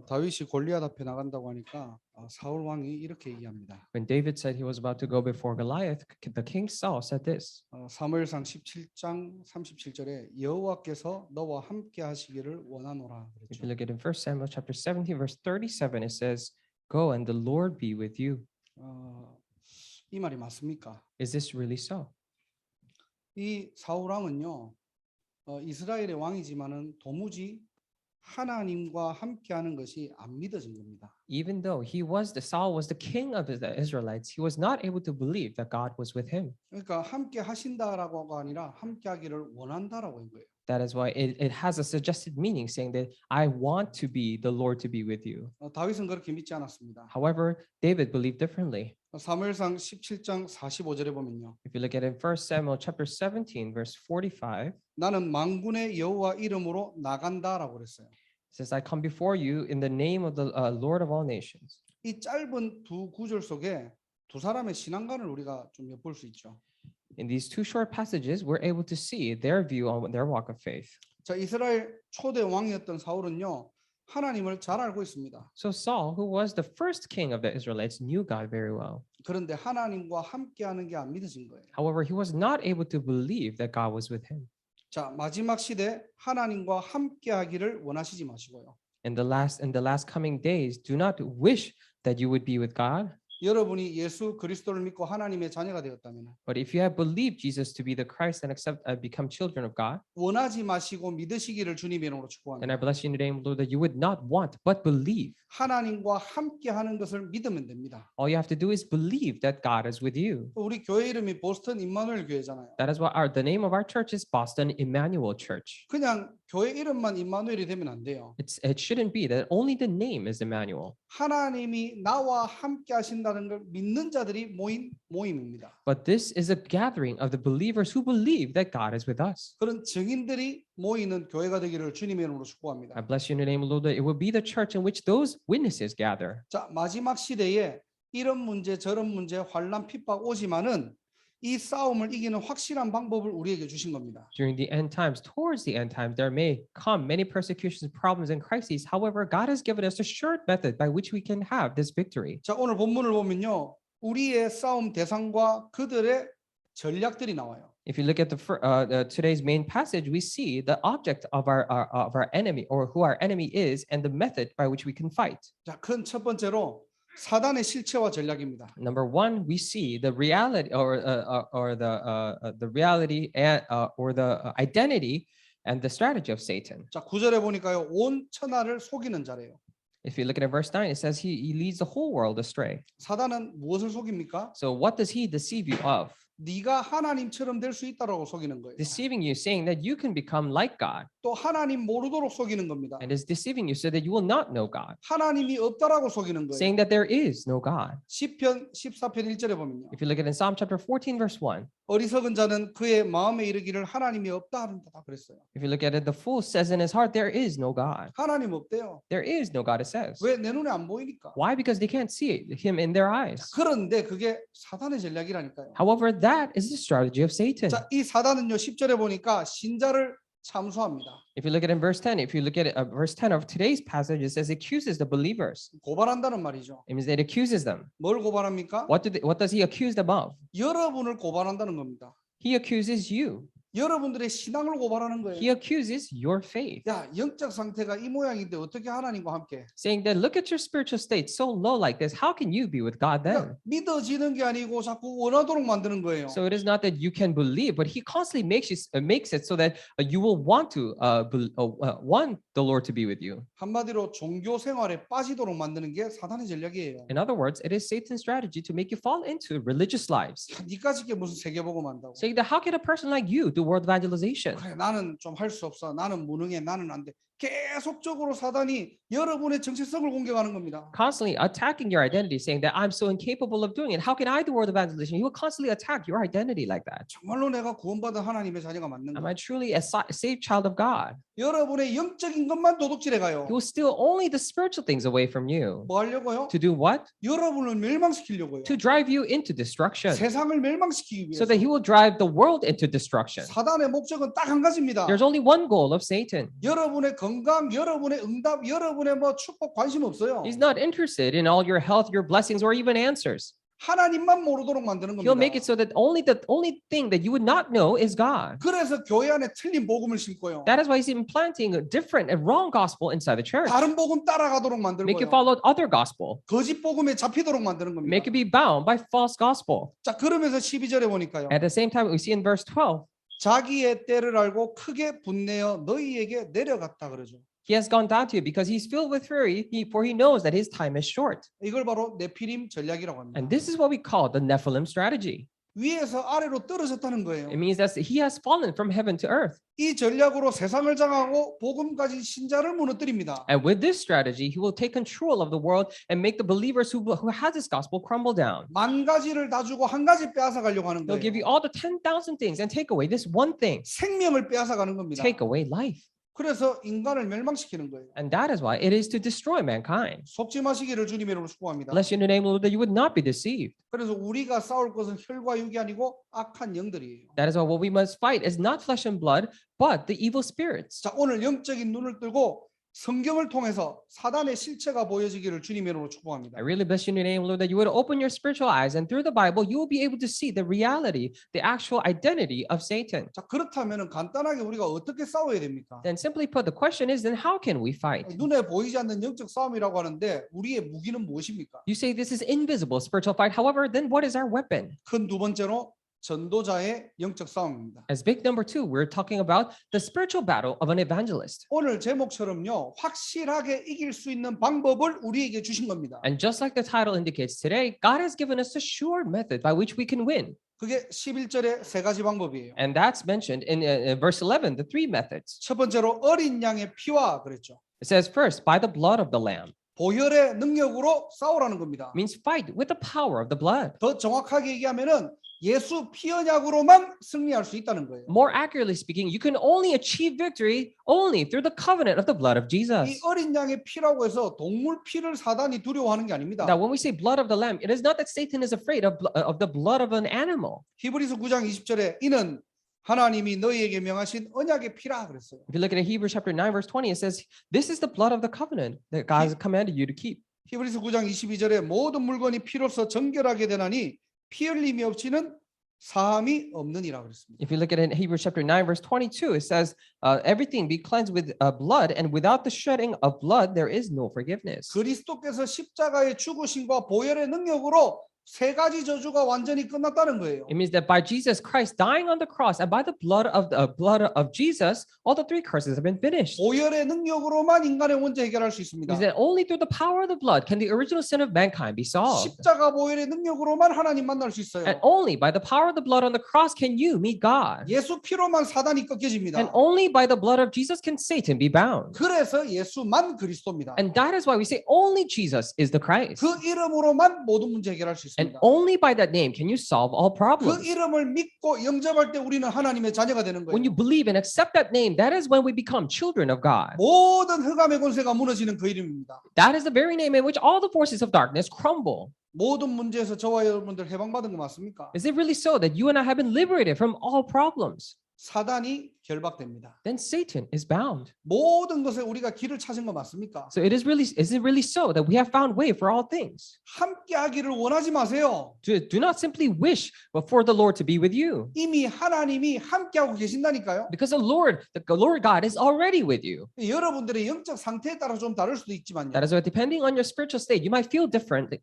다윗이 골리앗 앞에 나간다고 하니까 사울 왕이 이렇게 얘기합니다. When David said he was about to go before Goliath, the king Saul said this. 사무엘상 17장 37절에 여호와께서 너와 함께 하시기를 원하노라 If 그랬죠. you look at in 1 Samuel chapter 17 verse 37, it says, "Go and the Lord be with you." 이 말이 맞습니까? Is this really so? 이 사울 왕은요, 이스라엘의 왕이지만은 도무지 하나님과 함께하는 것이 안 믿어진 겁니다. Even though Saul was the king of the Israelites, he was not able to believe that God was with him. 그러니까 함께 하신다라고가 아니라 함께하기를 원한다라고 한 거예요. That is why it has a suggested meaning, saying that I want to be the Lord to be with you. 다윗은 그렇게 믿지 않았습니다. However, David believed differently. 사무엘상 17장 45절에 보면요. If you look at it in 1 Samuel chapter 17 verse 45, 나는 만군의 여호와 이름으로 나간다라고 그랬어요. it says, "I come before you in the name of the Lord of all nations." 이 짧은 두 구절 속에 두 사람의 신앙관을 우리가 좀 엿볼 수 있죠. In these two short passages, we're able to see their view on their walk of faith. 자, 이스라엘 초대 왕이었던 사울은요, 하나님을 잘 알고 있습니다. So Saul, who was the first king of the Israelites, knew God very well. 그런데 하나님과 함께하는 게 안 믿어진 거예요. However, he was not able to believe that God was with him. 자, 마지막 시대 하나님과 함께하기를 원하시지 마시고요. In the last coming days, do not wish that you would be with God. 여러분이 예수 그리스도를 믿고 하나님의 자녀가 되었다면 But if you have believed Jesus to be the Christ and become children of God, 원하지 마시고 믿으시기를 주님의 이름으로 then 축복합니다. I bless you in the name of the Lord that you would not want but believe. 하나님과 함께하는 것을 믿으면 됩니다. All you have to do is believe that God is with you. 우리 교회 이름이 보스턴 임마누엘 교회잖아요. That is why the name of our church is Boston Emmanuel Church. 그냥 교회 이름만 임마누엘이 되면 안 돼요. It shouldn't be that only the name is Emmanuel. 하나님이 나와 함께 하신다는 걸 믿는 자들이 모인 모임입니다. But this is a gathering of the believers who believe that God is with us. 그런 증인들이 모이는 교회가 되기를 주님의 이름으로 축복합니다. I bless you in the name of the Lord that it will be the church in which those witnesses gather. 자, 마지막 시대에 이런 문제 저런 문제 환난 핍박 오지만은 이 싸움을 이기는 확실한 방법을 우리에게 주신 겁니다. During the end times, towards the end times, there may come many persecutions, problems, and crises. However, God has given us a sure method by which we can have this victory. 자, 오늘 본문을 보면요, 우리의 싸움 대상과 그들의 전략들이 나와요. If you look at today's main passage, we see the object of our enemy, or who our enemy is, and the method by which we can fight. 자, 큰 첫 번째로 사단의 실체와 전략입니다. Number one, we see the reality, or the reality and or the identity and the strategy of Satan. 자, 9절에 보니까요, 온 천하를 속이는 자래요. If you look at verse 9, it says he leads the whole world astray. 사단은 무엇을 속입니까? So what does he deceive you of? 네가 하나님처럼 될 수 있다라고 속이는 거예요. Deceiving you, saying that you can become like God, 또 하나님 모르도록 속이는 겁니다. and is deceiving you so that you will not know God, 하나님이 없다라고 속이는 거예요. saying that there is no God. 시편 14편 1절에 보면요, If you look at in Psalm chapter 14, verse 1, 어리석은 자는 그의 마음에 이르기를 하나님이 없다 하는다 그랬어요. if you look at it, the fool says in his heart, there is no God. 하나님 없대요. There is no God, it says. 왜? 내 눈에 안 보이니까. Why? Because they can't see him in their eyes. 그런데 그게 사단의 전략이라니까요. However, that is the strategy of Satan. 자, 이 사단은요, 10절에 보니까 신자를 참수합니다. If you look at it in verse 10, if you look at it, verse 10 of today's passage, it says accuses the believers. 고발한다는 말이죠. It means that it accuses them. 뭘 고발합니까? What does he accuse them of? 여러분을 고발한다는 겁니다. He accuses you. 여러분들의 신앙을 고발하는 거예요. He accuses your faith, 야, 영적 상태가 이 모양인데 어떻게 하나님과 함께? saying that look at your spiritual state so low like this. How can you be with God then? 믿어지는 게 아니고 자꾸 원하도록 만드는 거예요. So it is not that you can believe, but he constantly makes it so that you will want to want the Lord to be with you. 한마디로 종교 생활에 빠지도록 만드는 게 사단의 전략이에요. In other words, it is Satan's strategy to make you fall into religious lives, 니까지 게 무슨 세계복음 한다고? saying that how can a person like you do world evangelization? 그래, 나는 좀 할 수 없어. 나는 무능해. 나는 안 돼. 계속적으로 사단이 여러분의 정체성을 공격하는 겁니다. Constantly attacking your identity, saying that I'm so incapable of doing it. How can I do world evangelization? He will constantly attack your identity like that. 정말로 내가 구원받은 하나님의 자녀가 맞는가? Am I truly a saved child of God? 여러분의 영적인 것만 도둑질해 가요. He will steal only the spiritual things away from you. 뭐 하려고요? To do what? 여러분을 멸망시키려고요. To drive you into destruction, 세상을 멸망시키기 so 위해서. that he will drive the world into destruction. 사단의 목적은 딱 한 가지입니다. There's only one goal of Satan, 여러분의 건강, 여러분의 응답, 여러분의 뭐 축복 관심 없어요. He's not interested in all your health, your blessings, or even answers. 하나님만 모르도록 만드는 He'll make 겁니다. it so that the only thing that you would not know is God. 그래서 교회 안에 틀린 복음을 심고요. That is why he's implanting a different and wrong gospel inside the church. 다른 복음 따라가도록 Make it 만들고요. follow other gospel. 거짓 복음에 잡히도록 만드는 Make 겁니다. it be bound by false gospel. 자, 그러면서 12절에 보니까요. At the same time, we see in verse 12, 자기의 때를 알고 크게 분내어 너희에게 내려갔다 그러죠. he has gone down to you because he's filled with fury, for he knows that his time is short. 이걸 바로 네피림 전략이라고 합니다. And this is what we call the Nephilim strategy. 위에서 아래로 떨어졌다는 거예요. It means that he has fallen from heaven to earth. 이 전략으로 세상을 장하고 복음 가진 신자를 무너뜨립니다. And with this strategy, he will take control of the world and make the believers who has this gospel crumble down. 만 가지를 다 주고 한 가지 빼앗아 가려고 하는 He'll give you 거예요. all the 10,000 things and take away this one thing. 생명을 빼앗아 가는 겁니다. Take away life. 그래서 인간을 멸망시키는 거예요. And that is why it is to destroy mankind. 속지 마시기를 주님의 이름으로 축복합니다. Bless you in the name of the Lord that you would not be deceived. 그래서 우리가 싸울 것은 혈과 육이 아니고 악한 영들이에요. That is why what we must fight is not flesh and blood, but the evil spirits. 자, 오늘 영적인 눈을 뜨고 성경을 통해서 사단의 실체가 보여지기를 주님의 이름으로 축복합니다. I really bless you in the name of the Lord that you would open your spiritual eyes and through the Bible you will be able to see the reality, the actual identity of Satan. 자, 그렇다면 간단하게 우리가 어떻게 싸워야 됩니까? Then simply put, the question is then how can we fight? 눈에 보이지 않는 영적 싸움이라고 하는데 우리의 무기는 무엇입니까? You say this is invisible spiritual fight. However, then what is our weapon? 큰 두 번째로 전도자의 영적 싸움입니다. As big number two, we're talking about the spiritual battle of an evangelist. 오늘 제목처럼요, 확실하게 이길 수 있는 방법을 우리에게 주신 겁니다. And just like the title indicates today, God has given us a sure method by which we can win. 그게 11절의 세 가지 방법이에요. And that's mentioned in verse 11, the three methods. 첫 번째로 어린 양의 피와 그랬죠. It says first, by the blood of the lamb. 보혈의 능력으로 싸우라는 겁니다. Means fight with the power of the blood. 더 정확하게 얘기하면은 예수 피 언약으로만 승리할 수 있다는 거예요. More accurately speaking, you can only achieve victory only through the covenant of the blood of Jesus. 이 어린 양의 피라고 해서 동물 피를 사단이 두려워하는 게 아닙니다. Now, when we say blood of the lamb, it is not that Satan is afraid of the blood of an animal. 히브리서 9장 20절에 이는 하나님이 너희에게 명하신 언약의 피라 그랬어요. If you look at Hebrews chapter 9, verse 20, it says, this is the blood of the covenant that God has commanded you to keep. 히브리서 9장 22절에 모든 물건이 피로서 정결하게 되나니 피 흘림이 없이는 사함이 없느니라 그랬습니다. If you look at it in Hebrews chapter 9, verse 22, it says, everything be cleansed with blood, and without the shedding of blood, there is no forgiveness. 그리스도께서 십자가의 죽으심과 보혈의 능력으로 세 가지 저주가 완전히 끝났다는 거예요. It means that by Jesus Christ dying on the cross and by the blood of Jesus, all the three curses have been finished. 보혈의 능력으로만 인간의 문제 해결할 수 It 있습니다. means that only through the power of the blood can the original sin of mankind be solved. 십자가 보혈의 능력으로만 하나님 만날 수 있어요. And only by the power of the blood on the cross can you meet God. 예수 피로만 사단이 꺾여집니다. And only by the blood of Jesus can Satan be bound. 그래서 예수만 그리스도입니다. And that is why we say only Jesus is the Christ. 그 이름으로만 모든 문제 해결할 수 And 있습니다. only by that name can you solve all 그 problems. 이름을 믿고 영접할 때 우리는 하나님의 자녀가 되는 When 거예요. you believe and accept that name, that is when we become children of God. 모든 흑암의 권세가 무너지는 그 이름입니다. That is the very name in which all the forces of darkness crumble. 모든 문제에서 저와 여러분들 해방받은 거 맞습니까? Is it really so that you and I have been liberated from all problems? 사단이 결박됩니다. Then Satan is bound. 모든 것에 우리가 길을 찾은 거 맞습니까? So is it really so that we have found way for all things? 함께 하기를 원하지 마세요. Do not simply wish but for the Lord to be with you. 이미 하나님이 함께 하고 계신다니까요. Because the Lord God is already with you. 여러분들의 영적 상태에 따라 좀 다를 수도 있지만요. That is why depending on your spiritual state, you might feel different.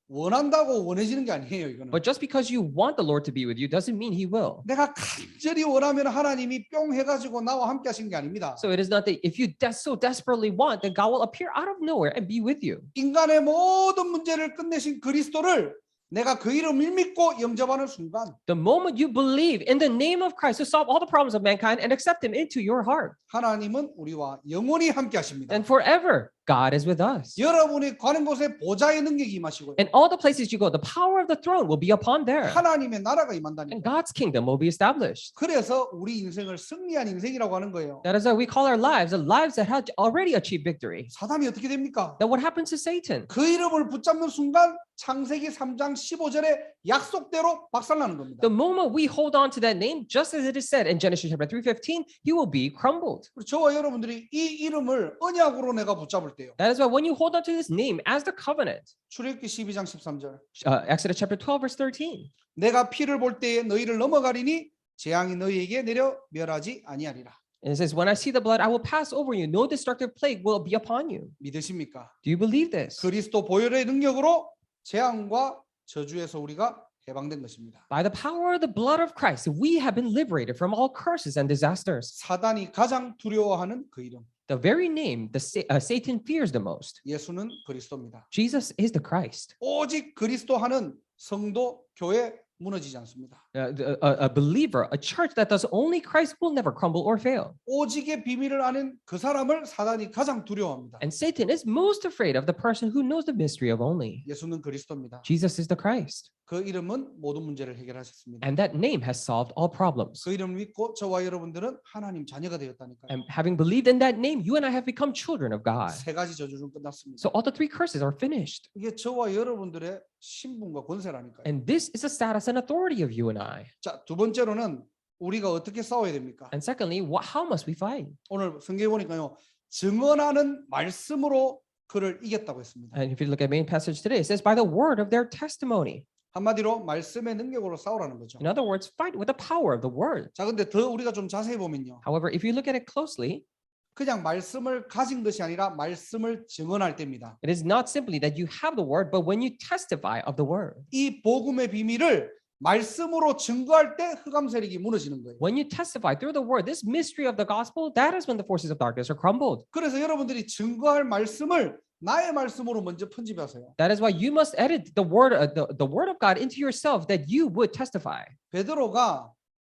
원한다고 원해지는 게 아니에요, 이거는. But just because you want the Lord to be with you doesn't mean He will. 내가 간절히 원하면 하나님이 뿅 해가지고 나와 함께 하신 게 아닙니다. So it is not that if you so desperately want, then God will appear out of nowhere and be with you. 인간의 모든 문제를 끝내신 그리스도를 내가 그 이름을 믿고 영접하는 순간 The moment you believe in the name of Christ to solve all the problems of mankind and accept Him into your heart, 하나님은 우리와 영원히 함께 하십니다. then forever God is with us. 여러분이 가는 곳에 보좌의 능력이 임하시고요. And all the places you go, the power of the throne will be upon there. 하나님의 나라가 And 임한다니까. God's kingdom will be established. 그래서 우리 인생을 승리한 인생이라고 하는 거예요. That is why we call our lives the lives that have already achieved victory. 사단이 어떻게 됩니까? Then what happens to Satan? 그 이름을 붙잡는 순간 창세기 3장 15절에 약속대로 박살나는 겁니다. The moment we hold on to that name, just as it is said in Genesis chapter 3:15, he will be crumbled. 그리고 저와 여러분들이 이 이름을 언약으로 내가 붙잡을 때요. That is why when you hold on to this name as the covenant, 출애굽기 12장 13절. Exodus chapter 12 verse 13, 내가 피를 볼 때에 너희를 넘어가리니 재앙이 너희에게 내려 멸하지 아니하리라. and it says, when I see the blood, I will pass over you. No destructive plague will be upon you. 믿으십니까? Do you believe this? 그리스도 보혈의 능력으로 재앙과 저주에서 우리가 해방된 것입니다. By the power of the blood of Christ, we have been liberated from all curses and disasters. 사단이 가장 두려워하는 그 이름. The very name Satan fears the most. 예수는 그리스도입니다. Jesus is the Christ. 오직 그리스도 하는 성도 교회 무너지지 않습니다. A believer, a church that does only Christ will never crumble or fail. 오직의 비밀을 아는 그 사람을 사단이 가장 두려워합니다. And Satan is most afraid of the person who knows the mystery of only. 예수는 그리스도입니다. Jesus is the Christ. 그 이름은 모든 문제를 해결하셨습니다. And that name has solved all problems. 그 이름을 믿고 저와 여러분들은 하나님 자녀가 되었다니까요. And having believed in that name, you and I have become children of God. 세 가지 저주는 끝났습니다. So all the three curses are finished. 이게 저와 여러분들의 신분과 권세라니까요. And this is the status and authority of you and I. 자, 두 번째로는 우리가 어떻게 싸워야 됩니까? And secondly, how must we fight? 오늘 성경에 보니까요. 증언하는 말씀으로 그를 이겼다고 했습니다. And if you look at main passage today, it says by the word of their testimony. 한마디로 말씀의 능력으로 싸우라는 거죠. In other words, fight with the power of the word. 자, 근데 더 우리가 좀 자세히 보면요. However, if you look at it closely, 그냥 말씀을 가진 것이 아니라 말씀을 증언할 때입니다. it is not simply that you have the word, but when you testify of the word. 이 복음의 비밀을 말씀으로 증거할 때 흑암 세력이 무너지는 거예요. When you testify through the word, this mystery of the gospel, that is when the forces of darkness are crumbled. 그래서 여러분들이 증거할 말씀을 나의 말씀으로 먼저 편집하세요. That is why you must edit the word of God into yourself that you would testify. 베드로가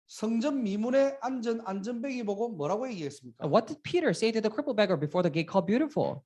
성전 미문에 앉은 안전뱅이 보고 뭐라고 얘기했습니까? And what did Peter say to the crippled beggar before the gate called Beautiful?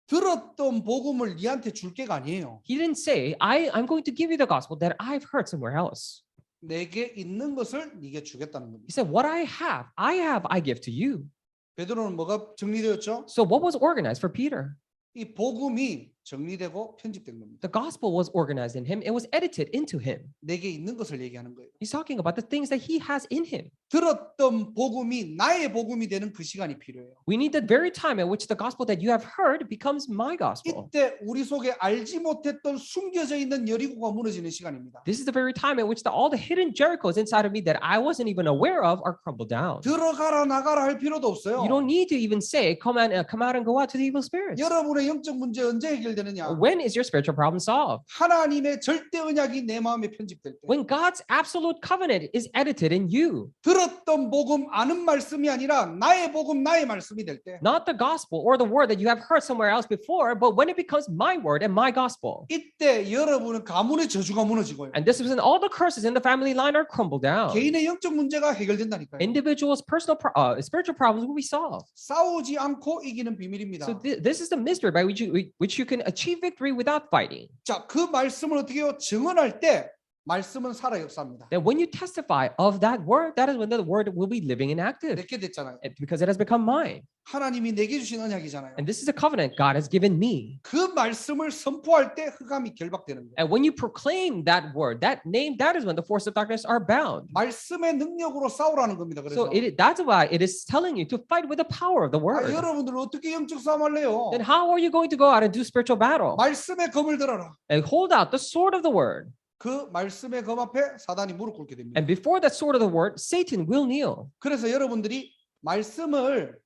들었던 복음을 니한테 줄 게가 아니에요. He didn't say, I'm going to give you the gospel that I've heard somewhere else. 내게 있는 것을 네게 주겠다는 겁니다. He said, what I have, I give to you. 베드로는 뭐가 정리되었죠? So what was organized for Peter? 이 복음이 정리되고 편집된 겁니다. The gospel was organized in him. It was edited into him. 내게 있는 것을 얘기하는 거예요. He's talking about the things that he has in him. 들었던 복음이 나의 복음이 되는 그 시간이 필요해요. We need the very time at which the gospel that you have heard becomes my gospel. 이때 우리 속에 알지 못했던 숨겨져 있는 여리고가 무너지는 시간입니다. This is the very time at which all the hidden Jerichos inside of me that I wasn't even aware of are crumbled down. 들어가라 나가라 할 필요도 없어요. You don't need to even say, come out and go out to the evil spirits. 여러분의 영적 문제 언제 해결되느냐? When is your spiritual problem solved? 하나님의 절대 언약이 내 마음에 편집될 때. When God's absolute covenant is edited in you. 들었던 복음 아는 말씀이 아니라 나의 복음 나의 말씀이 될 때. Not the gospel or the word that you have heard somewhere else before, but when it becomes my word and my gospel. 이때 여러분은 가문의 저주가 무너지고요. And this is when all the curses in the family line are crumbled down. 개인의 영적 문제가 해결된다니까요. Individuals' personal spiritual problems will be solved. 싸우지 않고 이기는 비밀입니다. So this is the mystery by which you can achieve victory without fighting. 자, 그 말씀을 어떻게 해요? 증언할 때 말씀은 살아 역사합니다. That when you testify of that word, that is when the word will be living and active. 내게 됐잖아요. Because it has become mine. 하나님이 내게 주신 언약이잖아요. And this is a covenant God has given me. 그 말씀을 선포할 때 흑암이 결박되는 거예요. And when you proclaim that word, that name, that is when the forces of darkness are bound. 말씀의 능력으로 싸우라는 겁니다. So 그래서 that's why it is telling you to fight with the power of the word. 여러분들 어떻게 영적 싸움할래요? Then how are you going to go out and do spiritual battle? 말씀의 검을 들어라. And hold out the sword of the word. 그 말씀의 검 앞에 사단이 무릎 꿇게 됩니다. And before that sword of the word, Satan will kneel. 그래서 여러분들이 말씀을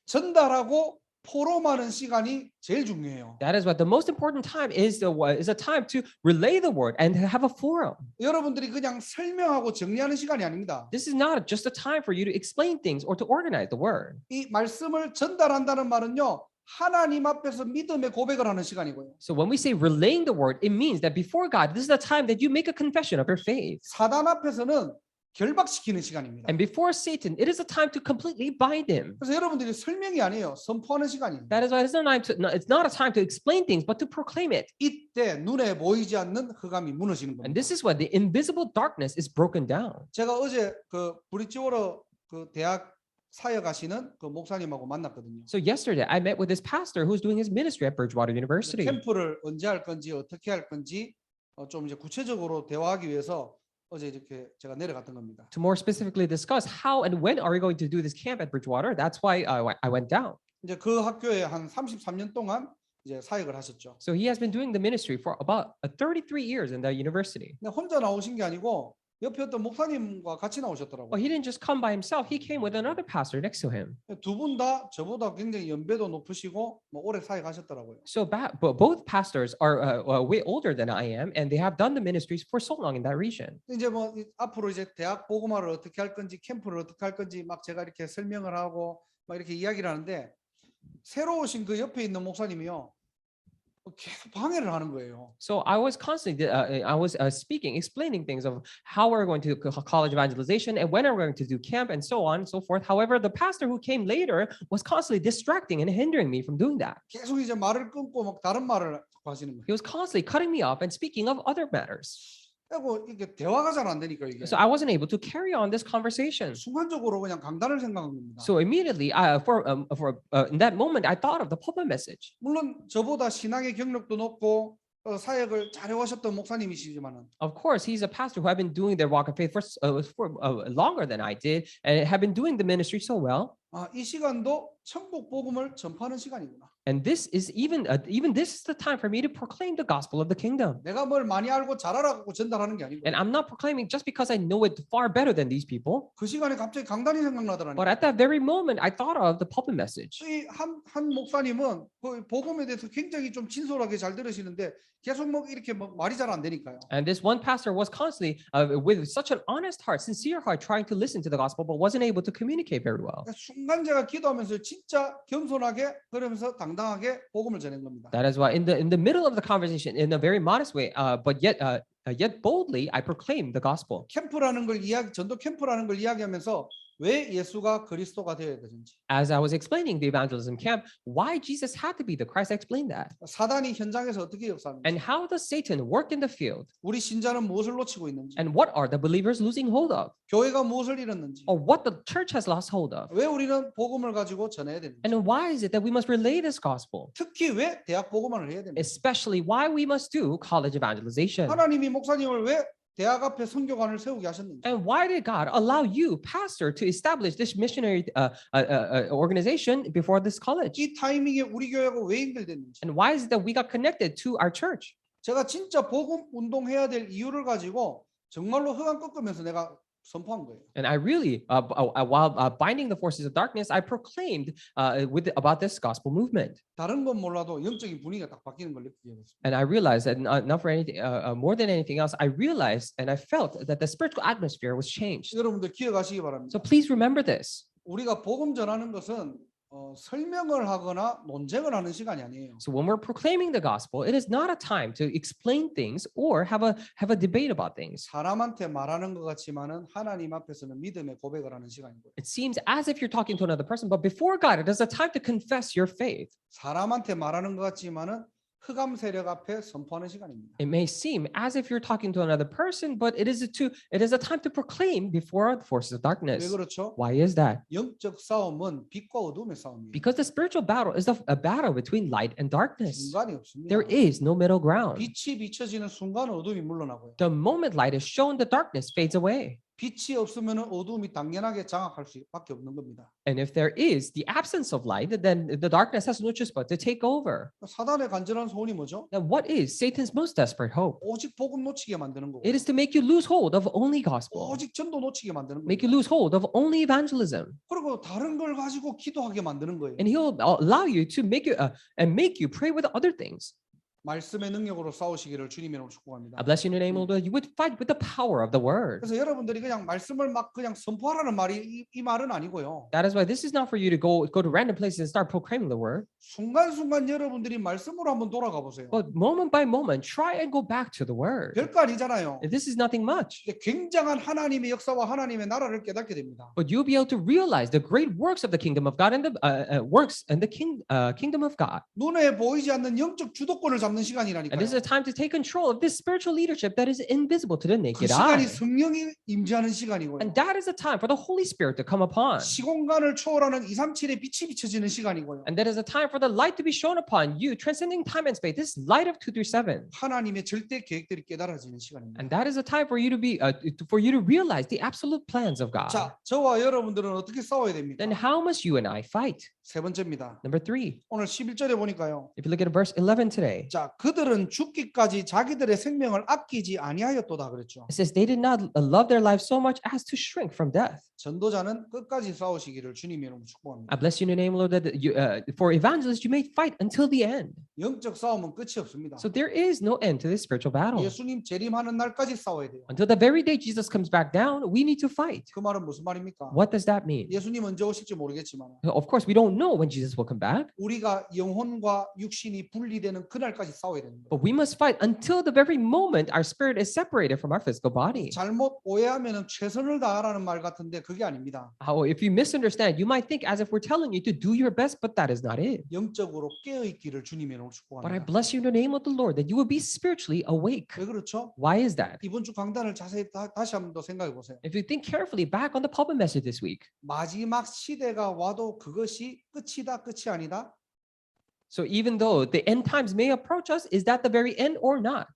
전달하고 포럼하는 시간이 제일 중요해요. That is what the most important time is a time to relay the word and to have a forum. 여러분들이 그냥 설명하고 정리하는 시간이 아닙니다. This is not just a time for you to explain things or to organize the word. 이 말씀을 전달한다는 말은요. 하나님 앞에서 믿음의 고백을 하는 시간이고요. So when we say relaying the word, it means that before God, this is the time that you make a confession of your faith. 사단 앞에서는 결박시키는 시간입니다. And before Satan, it is a time to completely bind him. 그래서 여러분들이 설명이 아니에요. 선포하는 시간입니다. That is why it's not a time to explain things, but to proclaim it. 이때 눈에 보이지 않는 흑암이 무너지는 And 겁니다. this is when the invisible darkness is broken down. 제가 어제 그 브리지워러 그 대학 사역하시는 그 목사님하고 만났거든요. So yesterday, I met with this pastor who's doing his ministry at Bridgewater University. 캠프를 언제 할 건지 어떻게 할 건지 좀 이제 구체적으로 대화하기 위해서 어제 이렇게 제가 내려갔던 겁니다. To more specifically discuss how and when are we going to do this camp at Bridgewater, that's why I went down. 이제 그 학교에 한 33년 동안 이제 사역을 하셨죠. So he has been doing the ministry for about 33 years in the university. 근데 혼자 나오신 게 아니고 옆에 어떤 목사님과 같이 Well, 나오셨더라고요. he didn't just come by himself. He came with another pastor next to him. 두 분 다 저보다 굉장히 연배도 높으시고 뭐 오래 사역하셨더라고요. So both pastors are way older than I am, and they have done the ministries for so long in that region. 이제 뭐 앞으로 이제 대학 복음화를 어떻게 할 건지 캠프를 어떻게 할 건지 막 제가 이렇게 설명을 하고 막 이렇게 이야기를 하는데 새로 오신 그 옆에 있는 목사님이요 계속 방해를 하는 거예요. So I was constantly speaking, explaining things of how we're going to do college evangelization and when we're going to do camp and so on and so forth. However, the pastor who came later was constantly distracting and hindering me from doing that. 계속 이제 말을 끊고 막 다른 말을 하시는 거예요. He was constantly cutting me off and speaking of other matters. 그리고 이게 대화가 잘 안 되니까 이게 So I wasn't able to carry on this conversation. 순간적으로 그냥 강단을 생각한 겁니다. So immediately, in that moment, I thought of the pulpit message. 물론 저보다 신앙의 경력도 높고 사역을 잘 해오셨던 목사님이시지만은 Of course, he's a pastor who had been doing their walk of faith for longer than I did, and had been doing the ministry so well. 이 시간도 천국 복음을 전파하는 시간이구나. And this is even this is the time for me to proclaim the gospel of the kingdom. 내가 뭘 많이 알고 잘 알아갖고 전달하는 게 아니고 And I'm not proclaiming just because I know it far better than these people. 그 시간에 갑자기 강단이 생각나더라니. But at that very moment, I thought of the pulpit message. 한 목사님은 그 복음에 대해서 굉장히 좀 진솔하게 잘 들으시는데 계속 뭐 이렇게 뭐 말이 잘 안 되니까요. And this one pastor was constantly, with such an honest heart, sincere heart, trying to listen to the gospel, but wasn't able to communicate very well. 순간 제가 기도하면서 진짜 겸손하게 그러면서 당당하게 복음을 전한 겁니다. That is why in the middle of the conversation, in a very modest way, but yet boldly, I proclaimed the gospel. 캠프라는 걸 전도 캠프라는 걸 이야기하면서 왜 예수가 그리스도가 되어야 되는지. As I was explaining the evangelism camp, why Jesus had to be the Christ, I explained that. 사단이 현장에서 어떻게 역사하는지. And how does Satan work in the field? 우리 신자는 무엇을 놓치고 있는지. And what are the believers losing hold of? 교회가 무엇을 잃었는지. Or what the church has lost hold of? 왜 우리는 복음을 가지고 전해야 되는지. And why is it that we must relay this gospel? 특히 왜 대학 복음화를 해야 되는지. Especially why we must do college evangelization. 하나님이 목사님을 왜 대학 앞에 선교관을 세우게 하셨는지. And why did God allow you, pastor, to establish this missionary organization before this college? 이 타이밍에 우리 교회가 왜 연결됐는지. And why is it that we got connected to our church? 제가 진짜 복음 운동해야 될 이유를 가지고 정말로 흑암 꺾으면서 내가 선포한 거예요. And I really, while binding the forces of darkness, I proclaimed about this gospel movement. 다른 건 몰라도 영적인 분위기가 딱 바뀌는 걸 느끼게 됐습니다. And I realized that not for anything, more than anything else, I realized and I felt that the spiritual atmosphere was changed. 여러분들 기억하시기 바랍니다. So please remember this. 우리가 복음 전하는 것은 설명을 하거나 논쟁을 하는 시간이 아니에요. So when we're proclaiming the gospel, it is not a time to explain things or have a debate about things. 사람한테 말하는 것 같지만은 하나님 앞에서는 믿음의 고백을 하는 시간이고요. It seems as if you're talking to another person, but before God, it is a time to confess your faith. 사람한테 말하는 것 같지만은 흑암 세력 앞에 선포하는 시간입니다. It may seem as if you're talking to another person, but it is a time to proclaim before the forces of 왜 darkness. 그렇죠? Why is that? 영적 싸움은 빛과 어둠의 싸움이에요. Because the spiritual battle is a battle between light and darkness. 중간이 없습니다. There is no middle ground. 빛이 비춰지는 순간 어둠이 물러나고요. The moment light is shown, the darkness fades away. 빛이 없으면 어둠이 당연하게 장악할 수밖에 없는 겁니다. And if there is the absence of light, then the darkness has no choice but to take over. 사단의 간절한 소원이 뭐죠? Then what is Satan's most desperate hope? 오직 복음 놓치게 만드는 거고. It is to make you lose hold of only gospel, 오직 전도 놓치게 만드는 make you 거예요. lose hold of only evangelism. 그리고 다른 걸 가지고 기도하게 만드는 거예요. And he'll allow you to make you pray with other things. 말씀의 능력으로 싸우시기를 주님의 이름으로 I 축복합니다. bless you in the name of the Lord. You would fight with the power of the word. 그래서 여러분들이 그냥 말씀을 막 그냥 선포하라는 말이 이 말은 아니고요. That is why this is not for you to go to random places and start proclaiming the word. 순간순간 여러분들이 말씀으로 한번 돌아가 보세요. But moment by moment, try and go back to the word. 별거 아니잖아요. This is nothing much. 근데 굉장한 하나님의 역사와 하나님의 나라를 깨닫게 됩니다. But you'll be able to realize the great works of the kingdom of God and the works and the kingdom of God. 눈에 보이지 않는 영적 주도권을 잡는 And 시간이라니까요. this is a time to take control of this spiritual leadership that is invisible to the 그 naked eye. 시간이 성령이 임재하는 시간이고요. And that is a time for the Holy Spirit to come upon. 시공간을 초월하는 237의 빛이 비춰지는 시간이고요. And that is a time for the light to be shown upon you, transcending time and space. This light of 237. 하나님의 절대 계획들이 깨달아지는 시간입니다. And that is a time for you to be, for you to realize the absolute plans of God. 자, 저와 여러분들은 어떻게 싸워야 됩니까? Then how must you and I fight? 세 번째입니다. Number 3. 오늘 11절에 보니까요. If you look at verse 11 today, 자, 그들은 죽기까지 자기들의 생명을 아끼지 아니하였도다 그랬죠. it says they did not love their lives so much as to shrink from death. 전도자는 끝까지 싸우시기를 주님의 이름으로 축복합니다. I bless you in the name, Lord, that you, for evangelists, you may fight until the end. 영적 싸움은 끝이 없습니다. So there is no end to this spiritual battle. 예수님 재림하는 날까지 싸워야 돼요. Until the very day Jesus comes back down, we need to fight. 그 말은 무슨 말입니까? What does that mean? 예수님 언제 오실지 모르겠지만 Of course, we don't know when Jesus will come back, 우리가 영혼과 육신이 분리되는 그날까지 싸워야 되는 거예요. but we must fight until the very moment our spirit is separated from our physical body. 잘못 오해하면 최선을 다하라는 말 같은데 그게 아닙니다. How, if you misunderstand, you might think as if we're telling you to do your best, but that is not it. 영적으로 깨어 있기를 주님의 이름으로 But I 축복합니다. bless you in the name of the Lord that you will be spiritually awake. 왜 그렇죠? Why is that? 이번 주 강단을 자세히 다시 한번 더 생각해 보세요. If you think carefully back on the pulpit message this week, 마지막 시대가 와도 그것이 끝이다 끝이 아니다. so even though the end times may approach us, is that the very end or not?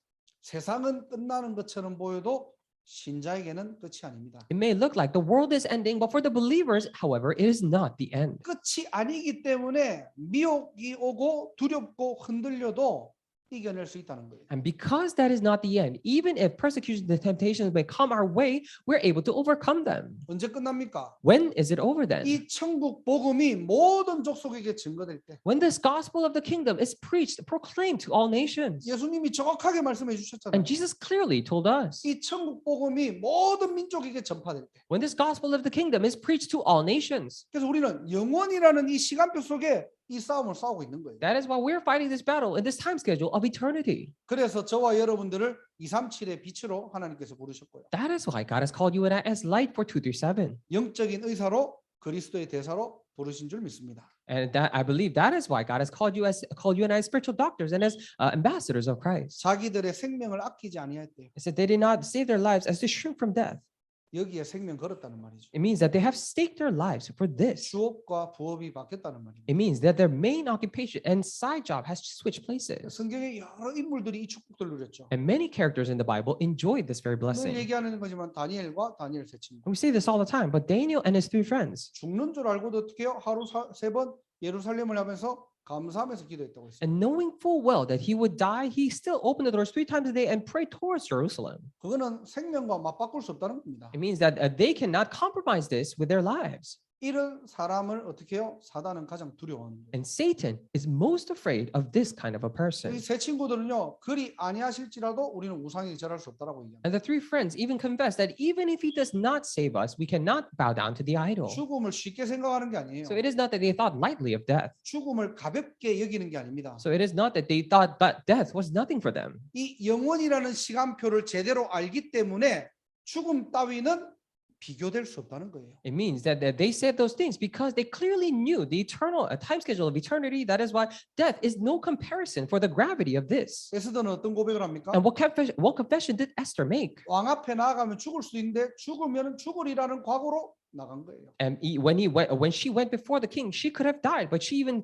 세상은 끝나는 것처럼 보여도 신자에게는 끝이 아닙니다. It may look like the world is ending, but for the believers, however, it is not the end. 끝이 아니기 때문에 미혹이 오고 두렵고 흔들려도 이겨낼 수 있다는 거예요. And because that is not the end, even if persecution and temptations may come our way, we're able to overcome them. 언제 끝납니까? When is it over then? 이 천국 복음이 모든 족속에게 증거될 때 When this gospel of the kingdom is preached, proclaimed to all nations. 예수님이 정확하게 말씀해 주셨잖아요. And Jesus clearly told us, 이 천국 복음이 모든 민족에게 전파될 때. when this gospel of the kingdom is preached to all nations. 그래서 우리는 영원이라는 이 시간표 속에 이 싸움을 싸우고 있는 거예요. That is why we're fighting this battle in this time schedule of eternity. 그래서 저와 여러분들을 237의 빛으로 하나님께서 부르셨고요. That is why God has called you and I as light for 237. 영적인 의사로 그리스도의 대사로 부르신 줄 믿습니다. And that I believe that is why God has called you and I as spiritual doctors and as ambassadors of Christ. 자기들의 생명을 아끼지 아니하였대요. It said they did not save their lives as to shrink from death. 여기에 생명 걸었다는 말이죠. It means that they have staked their lives for this. 주업과 부업이 바뀌었다는 말입니다. It means that their main occupation and side job has switched places. 성경에 여러 인물들이 이 축복들을 누렸죠. And many characters in the Bible enjoyed this very 늘 blessing. 얘기하는 거지만 다니엘과 다니엘 세 친구. And we say this all the time, but Daniel and his 3 friends, 죽는 줄 알고도 어떻게 해요? 하루 3번 예루살렘을 하면서 감사하면서 기도했다고 했어요. and knowing full well that he would die, he still opened the doors 3 times a day and prayed towards Jerusalem. 그거는 생명과 맞바꿀 수 없다는 겁니다. It means that they cannot compromise this with their lives. 이런 사람을 어떻게 해요? 사단은 가장 두려워하는 거예요. And Satan is most afraid of this kind of a 이 person. 세 친구들은요. 그리 아니하실지라도 우리는 우상에게 절할 수 없다라고 얘기합니다. And the 3 friends even confess that even if he does not save us, we cannot bow down to the idol. 죽음을 쉽게 생각하는 게 아니에요. So it is not that they thought lightly of death. 죽음을 가볍게 여기는 게 아닙니다. So it is not that they thought that death was nothing for them. 이 영원이라는 시간표를 제대로 알기 때문에 죽음 따위는 비교될 수 없다는 거예요. It means that they said those things because they clearly knew the eternal time schedule of eternity. That is why death is no comparison for the gravity of this. 에스더는 어떤 고백을 합니까? And what confession did Esther make? 왕 앞에 나아가면 죽을 수 있는데 죽으면 죽으리라는 각오로 나간 거예요. And when she went before the king, she could have died, but she even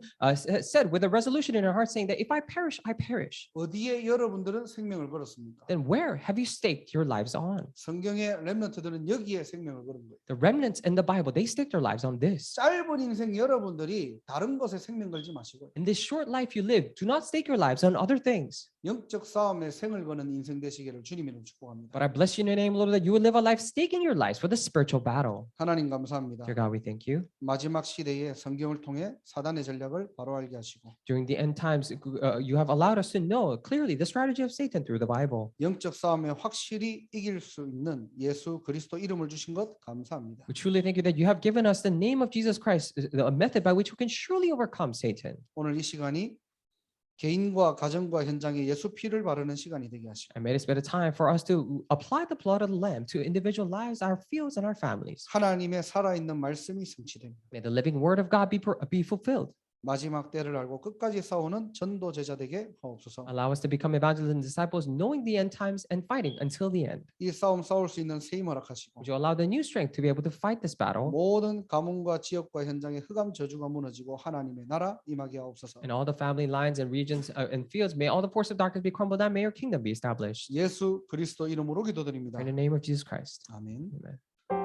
said with a resolution in her heart, saying that if I perish, I perish. 어디에 여러분들은 생명을 걸었습니까? Then where have you staked your lives on? 성경의 렘넌트들은 여기에 생명을 걸은 거예요. The remnants in the Bible, they staked their lives on this. 짧은 인생 여러분들이 다른 것에 생명 걸지 마시고요. In this short life you live, do not stake your lives on other things. 영적 싸움에 생을 거는 인생 되시기를 주님 이름 축복합니다. But I bless you in your name, Lord, that you would live a life staking your lives for the spiritual battle. 하나님 감사합니다. Dear God, we thank you. 마지막 시대에 성경을 통해 사단의 전략을 바로 알게 하시고 During the end times, you have allowed us to know clearly the strategy of Satan through the Bible. 영적 싸움에 확실히 이길 수 있는 예수 그리스도 이름을 주신 것 감사합니다. We truly thank you that you have given us the name of Jesus Christ, a method by which we can surely overcome Satan. 오늘 이 시간이 개인과 가정과 현장에 예수 피를 바르는 시간이 되게 하시고 And may this be a time for us to apply the blood of the Lamb to individual lives, our fields, and our families. 하나님의 살아있는 말씀이 성취됩니다. May the living word of God be fulfilled. 마지막 때를 알고 끝까지 싸우는 전도 제자 되게 하옵소서. Allow us to become evangelists and disciples, knowing the end times and fighting until the end. 이 싸움 싸울 수 있는 새 힘 허락하시고 Would you allow the new strength to be able to fight this battle? 모든 가문과 지역과 현장의 흑암 저주가 무너지고 하나님의 나라 임하게 하옵소서. And all the family lines and regions and fields, may all the forces of darkness be crumbled down. May your kingdom be established. 예수 그리스도 이름으로 기도드립니다. In the name of Jesus Christ. 아멘. Amen.